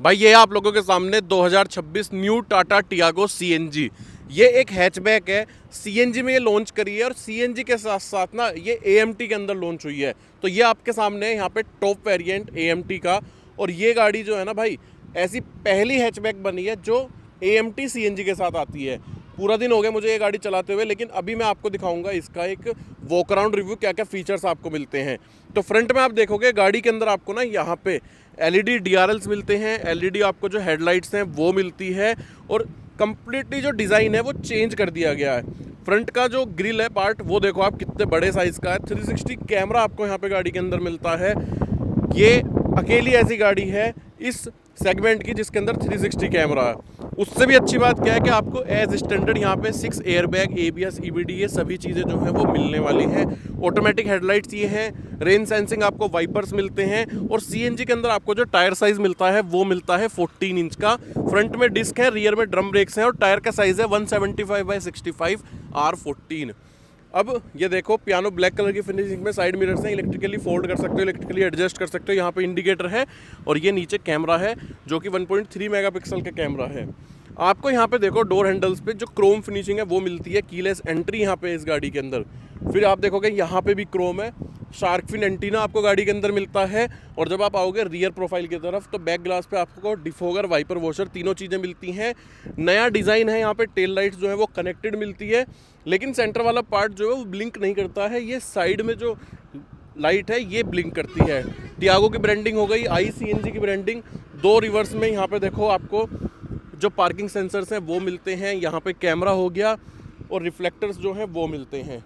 भाई ये आप लोगों के सामने 2026 न्यू टाटा टियागो सीएनजी। ये एक हैचबैक है, सीएनजी में ये लॉन्च करी है और सीएनजी के साथ साथ ना ये एएमटी के अंदर लॉन्च हुई है। तो ये आपके सामने है यहाँ पे टॉप वेरिएंट एएमटी का। और ये गाड़ी जो है ना भाई, ऐसी पहली हैचबैक बनी है जो एएमटी सीएनजी के साथ आती है। पूरा दिन हो गया मुझे ये गाड़ी चलाते हुए, लेकिन अभी मैं आपको दिखाऊंगा इसका एक वॉक अराउंड रिव्यू, क्या क्या फीचर्स आपको मिलते हैं। तो फ्रंट में आप देखोगे गाड़ी के अंदर आपको ना यहाँ पे एलईडी डीआरएल्स मिलते हैं, एलईडी आपको जो हेडलाइट्स हैं वो मिलती है, और कंप्लीटली जो डिज़ाइन है वो चेंज कर दिया गया है। फ्रंट का जो ग्रिल है पार्ट वो देखो आप कितने बड़े साइज़ का है। 360 कैमरा आपको यहाँ पे गाड़ी के अंदर मिलता है। ये अकेली ऐसी गाड़ी है इस सेगमेंट की जिसके अंदर 360 कैमरा है। उससे भी अच्छी बात क्या है कि आपको एज स्टैंडर्ड यहाँ पे 6 एयरबैग, एबीएस, ईबीडी, ये सभी चीज़ें जो हैं वो मिलने वाली हैं। ऑटोमेटिक हेडलाइट्स ये हैं, रेन सेंसिंग आपको वाइपर्स मिलते हैं, और सीएनजी के अंदर आपको जो टायर साइज़ मिलता है वो मिलता है 14 इंच का। फ्रंट में डिस्क है, रियर में ड्रम ब्रेक्स हैं, और टायर का साइज़ है 175/65 R14। अब ये देखो पियानो ब्लैक कलर की फिनिशिंग में, साइड मिरर्स हैं, इलेक्ट्रिकली फोल्ड कर सकते हो, इलेक्ट्रिकली एडजस्ट कर सकते हो। यहाँ पे इंडिकेटर है, और ये नीचे कैमरा है जो कि 1.3 मेगापिक्सल का कैमरा है। आपको यहाँ पे देखो डोर हैंडल्स पे जो क्रोम फिनिशिंग है वो मिलती है। कीलेस एंट्री यहाँ पे इस गाड़ी के अंदर। फिर आप देखोगे यहाँ पे भी क्रोम है। शार्क फिन एंटीना आपको गाड़ी के अंदर मिलता है। और जब आप आओगे रियर प्रोफाइल की तरफ तो बैक ग्लास पे आपको डिफोगर, वाइपर, वॉशर, तीनों चीज़ें मिलती हैं। नया डिज़ाइन है यहाँ पे। टेल लाइट्स जो है वो कनेक्टेड मिलती है, लेकिन सेंटर वाला पार्ट जो है वो ब्लिंक नहीं करता है। ये साइड में जो लाइट है ये ब्लिंक करती है। टियागो की ब्रांडिंग हो गई, ICNG की ब्रांडिंग। दो रिवर्स में यहाँ पे देखो आपको जो पार्किंग सेंसर्स हैं वो मिलते हैं। यहाँ पे कैमरा हो गया, और रिफ्लेक्टर्स जो हैं वो मिलते हैं।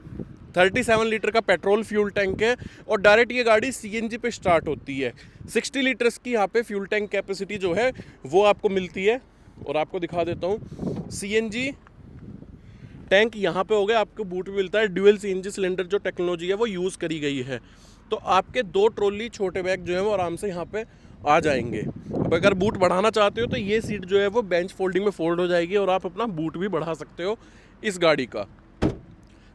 37 लीटर का पेट्रोल फ्यूल टैंक है, और डायरेक्ट ये गाड़ी सीएनजी पे स्टार्ट होती है। 60 लीटर्स की यहाँ पे फ्यूल टैंक कैपेसिटी जो है वो आपको मिलती है। और आपको दिखा देता हूँ, सीएनजी टैंक यहाँ पे हो गया। आपको बूट भी मिलता है। ड्यूअल सीएनजी सिलेंडर जो टेक्नोलॉजी है वो यूज़ करी गई है। तो आपके 2 ट्रॉली छोटे बैग जो है वो आराम से यहाँ पे आ जाएंगे। अब अगर बूट बढ़ाना चाहते हो तो ये सीट जो है वो बेंच फोल्डिंग में फोल्ड हो जाएगी, और आप अपना बूट भी बढ़ा सकते हो इस गाड़ी का।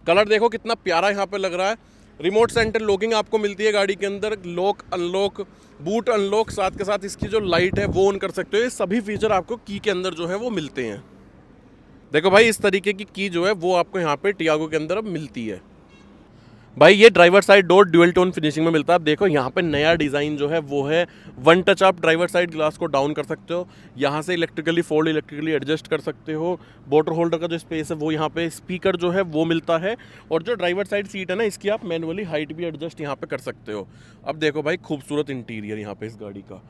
कलर देखो कितना प्यारा यहाँ पे लग रहा है। रिमोट सेंटर लॉकिंग आपको मिलती है गाड़ी के अंदर। लॉक अनलॉक, बूट अनलॉक, साथ के साथ इसकी जो लाइट है वो ऑन कर सकते हो। ये सभी फीचर आपको की के अंदर जो है वो मिलते हैं। देखो भाई इस तरीके की जो है वो आपको यहाँ पे टियागो के अंदर अब मिलती है। भाई ये driver side door dual tone finishing में मिलता है। आप देखो यहाँ पे नया डिज़ाइन जो है वो है वन टच। आप ड्राइवर साइड ग्लास को डाउन कर सकते हो, यहाँ से इलेक्ट्रिकली फोल्ड, इलेक्ट्रिकली एडजस्ट कर सकते हो। वाटर होल्डर का जो स्पेस है वो यहाँ पे, स्पीकर जो है वो मिलता है। और जो ड्राइवर साइड सीट है ना, इसकी आप मैनुअली हाइट भी एडजस्ट यहाँ पे कर सकते हो। अब देखो भाई खूबसूरत इंटीरियर यहाँ पे इस गाड़ी का।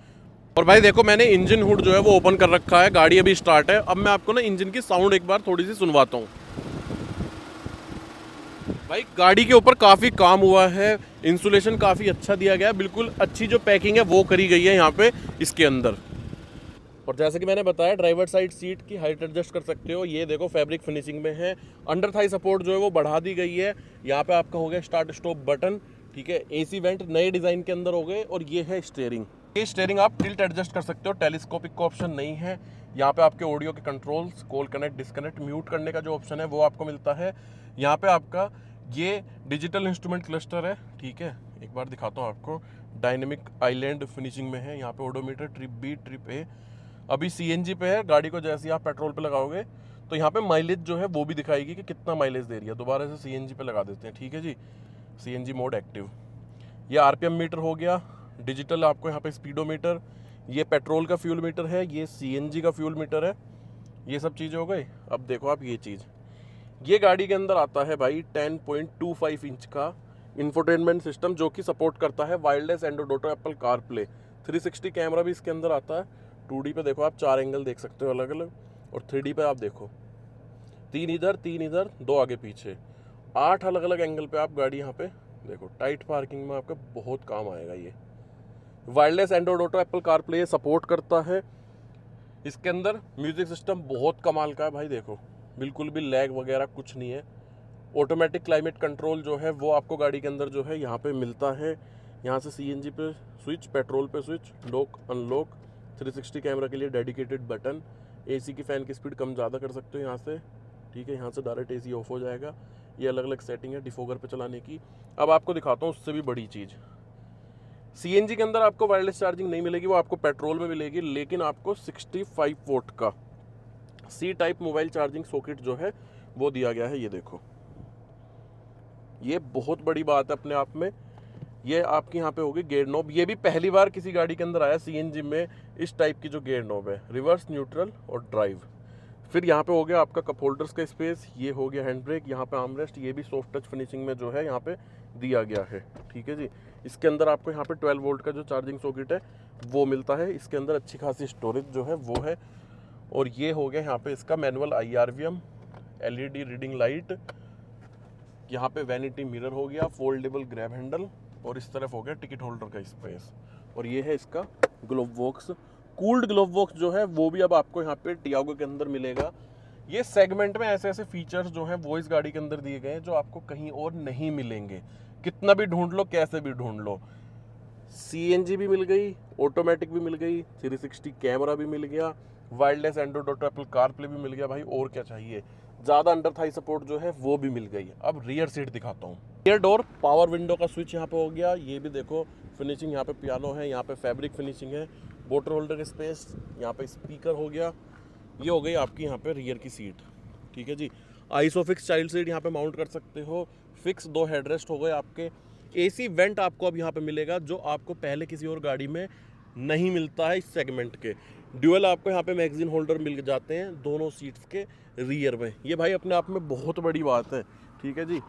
और भाई देखो मैंने इंजन हुड जो है वो ओपन कर रखा है, गाड़ी अभी स्टार्ट है। अब मैं आपको ना इंजन की साउंड एक बार थोड़ी सी सुनवाता हूँ। भाई गाड़ी के ऊपर काफ़ी काम हुआ है, इंसुलेशन काफ़ी अच्छा दिया गया है, बिल्कुल अच्छी जो पैकिंग है वो करी गई है यहाँ पे इसके अंदर। और जैसे कि मैंने बताया ड्राइवर साइड सीट की हाइट एडजस्ट कर सकते हो। ये देखो फैब्रिक फिनिशिंग में है। अंडर थाई सपोर्ट जो है वो बढ़ा दी गई है। यहाँ पे आपका हो गया स्टार्ट स्टॉप बटन, ठीक है। एसी वेंट नए डिज़ाइन के अंदर हो गए। और ये है स्टीयरिंग। ये स्टीयरिंग आप टिल्ट एडजस्ट कर सकते हो, टेलीस्कोपिक का ऑप्शन नहीं है। यहाँ पे आपके ऑडियो के controls, call connect, disconnect, mute करने का जो ऑप्शन है वो आपको मिलता है। यहाँ पे आपका ये डिजिटल इंस्ट्रूमेंट क्लस्टर है, ठीक है। एक बार दिखाता हूँ आपको। डायनेमिक आइलैंड फिनिशिंग में है। यहाँ पे odometer, trip B, trip A. अभी सीएनजी पे है गाड़ी को, जैसे ही आप पेट्रोल पे लगाओगे तो यहाँ पे माइलेज जो है वो भी दिखाएगी कि कितना माइलेज दे रही है। दोबारा से सीएनजी पे लगा देते हैं, ठीक है जी। CNG mode active. ये आरपीएम मीटर हो गया, डिजिटल आपको यहाँ पे स्पीडोमीटर। ये पेट्रोल का फ्यूल मीटर है, ये सीएनजी का फ्यूल मीटर है। ये सब चीज़ें हो गई। अब देखो आप ये चीज़, ये गाड़ी के अंदर आता है भाई 10.25 इंच का इंफोटेनमेंट सिस्टम, जो कि सपोर्ट करता है wireless Android auto, Apple CarPlay. 360 camera भी इसके अंदर आता है। 2D पे देखो आप 4 एंगल देख सकते हो अलग अलग, और 3D पे आप देखो 3 इधर 3 इधर 2 आगे पीछे, 8 अलग अलग एंगल पे आप गाड़ी यहाँ पे देखो। टाइट पार्किंग में आपका बहुत काम आएगा ये। Wireless Android auto, Apple CarPlay support करता है। इसके अंदर म्यूजिक सिस्टम बहुत कमाल का है भाई, देखो बिल्कुल भी लैग वगैरह कुछ नहीं है। ऑटोमेटिक क्लाइमेट कंट्रोल जो है वो आपको गाड़ी के अंदर जो है यहाँ पे मिलता है। यहाँ से सीएनजी पे स्विच, पेट्रोल पे स्विच, लॉक अनलॉक, 360 कैमरा के लिए डेडिकेटेड बटन। एसी की फ़ैन की स्पीड कम ज़्यादा कर सकते हो यहाँ से, ठीक है। यहाँ से डायरेक्ट एसी ऑफ हो जाएगा। ये अलग अलग सेटिंग है डिफोगर पे चलाने की। अब आपको दिखाता हूँ उससे भी बड़ी चीज़। सीएनजी के अंदर आपको वायरलेस चार्जिंग नहीं मिलेगी, वो आपको पेट्रोल में मिलेगी, लेकिन आपको 65 वोल्ट का C type mobile charging socket जो है वो दिया गया है। ये देखो, ये बहुत बड़ी बात है अपने आप में। ये आपकी यहाँ पे होगी गेयर नॉब, ये भी पहली बार किसी गाड़ी के अंदर आया सीएनजी में इस टाइप की जो गेयर नॉब है, रिवर्स, न्यूट्रल और ड्राइव। फिर यहाँ पे हो गया आपका कप होल्डर्स का स्पेस, ये हो गया हैंड ब्रेक, यहाँ पे आर्मरेस्ट, ये भी सॉफ्ट टच फिनिशिंग में जो है यहाँ पे दिया गया है। ठीक है जी। इसके अंदर आपको यहाँ पे 12 वोल्ट का जो चार्जिंग सॉकेट है वो मिलता है। इसके अंदर अच्छी खासी स्टोरेज जो है वो है। और ये हो गया यहाँ पे इसका manual IRVM, LED reading light, यहाँ पे वैनिटी मिरर हो गया, फोल्डेबल ग्रैब हैंडल, और इस तरफ हो गया टिकट होल्डर का स्पेस। और ये है इसका glove box, cooled glove box जो है वो भी अब आपको यहाँ पे टियागो के अंदर मिलेगा। ये सेगमेंट में ऐसे ऐसे फीचर्स जो हैं वो इस गाड़ी के अंदर दिए गए हैं जो आपको कहीं और नहीं मिलेंगे, कितना भी ढूंढ लो, कैसे भी ढूंढ लो। CNG भी मिल गई, ऑटोमेटिक भी मिल गई, 360 कैमरा भी मिल गया, wireless Android auto, Apple CarPlay भी मिल गया। भाई और क्या चाहिए, ज़्यादा अंडर थाई सपोर्ट जो है वो भी मिल गई। अब रियर सीट दिखाता हूँ। रियर डोर पावर विंडो का स्विच यहाँ पे हो गया, ये भी देखो फिनिशिंग, यहाँ पे पियानो है, यहाँ पे फैब्रिक फिनिशिंग है, वाटर होल्डर का स्पेस, यहाँ पे स्पीकर हो गया। ये हो गई आपकी यहाँ पे रियर की सीट। ठीक है जी। आइसोफिक्स चाइल्ड सीट यहाँ पे माउंट कर सकते हो। फिक्स 2 हेडरेस्ट हो गए आपके। AC वेंट आपको अब यहाँ पे मिलेगा जो आपको पहले किसी और गाड़ी में नहीं मिलता है इस सेगमेंट के। ड्यूअल आपको यहाँ पे मैगजीन होल्डर मिल जाते हैं दोनों सीट्स के रियर में। ये भाई अपने आप में बहुत बड़ी बात है। ठीक है जी।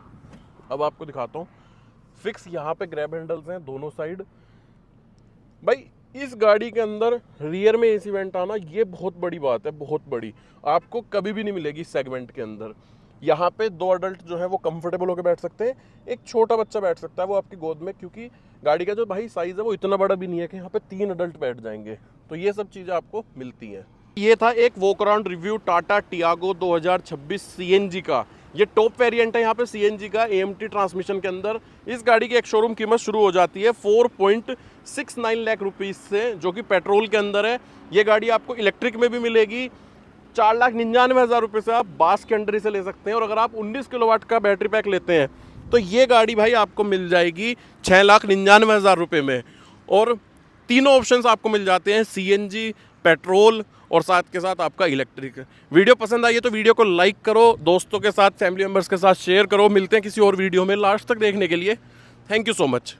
अब आपको दिखाता हूँ, फिक्स यहाँ पे ग्रैब हैंडल्स हैं दोनों साइड। भाई इस गाड़ी के अंदर रियर में AC वेंट आना ये बहुत बड़ी बात है, बहुत बड़ी, आपको कभी भी नहीं मिलेगी इस सेगमेंट के अंदर। यहाँ पे 2 अडल्ट जो है वो कंफर्टेबल होकर बैठ सकते हैं, एक छोटा बच्चा बैठ सकता है वो आपकी गोद में, क्योंकि गाड़ी का जो भाई साइज़ है वो इतना बड़ा भी नहीं है कि यहाँ पे 3 अडल्ट बैठ जाएंगे। तो ये सब चीज़ें आपको मिलती हैं। ये था एक walk around review Tata Tiago 2026 CNG का। ये टॉप वेरिएंट है यहाँ पे CNG का AMT ट्रांसमिशन के अंदर। इस गाड़ी की एक शोरूम कीमत शुरू हो जाती है 4.69 लाख रुपीज़ से, जो कि पेट्रोल के अंदर है। ये गाड़ी आपको इलेक्ट्रिक में भी मिलेगी। 4,99,000 रुपये से आप बास के अंडर से ले सकते हैं। और अगर आप 19 किलोवाट का बैटरी पैक लेते हैं तो ये गाड़ी भाई आपको मिल जाएगी 6,99,000 रुपये में। और तीनों ऑप्शंस आपको मिल जाते हैं, CNG, पेट्रोल और साथ के साथ आपका इलेक्ट्रिक। वीडियो पसंद आई है तो वीडियो को लाइक करो, दोस्तों के साथ, फैमिली मेम्बर्स के साथ शेयर करो। मिलते हैं किसी और वीडियो में। लास्ट तक देखने के लिए थैंक यू सो मच।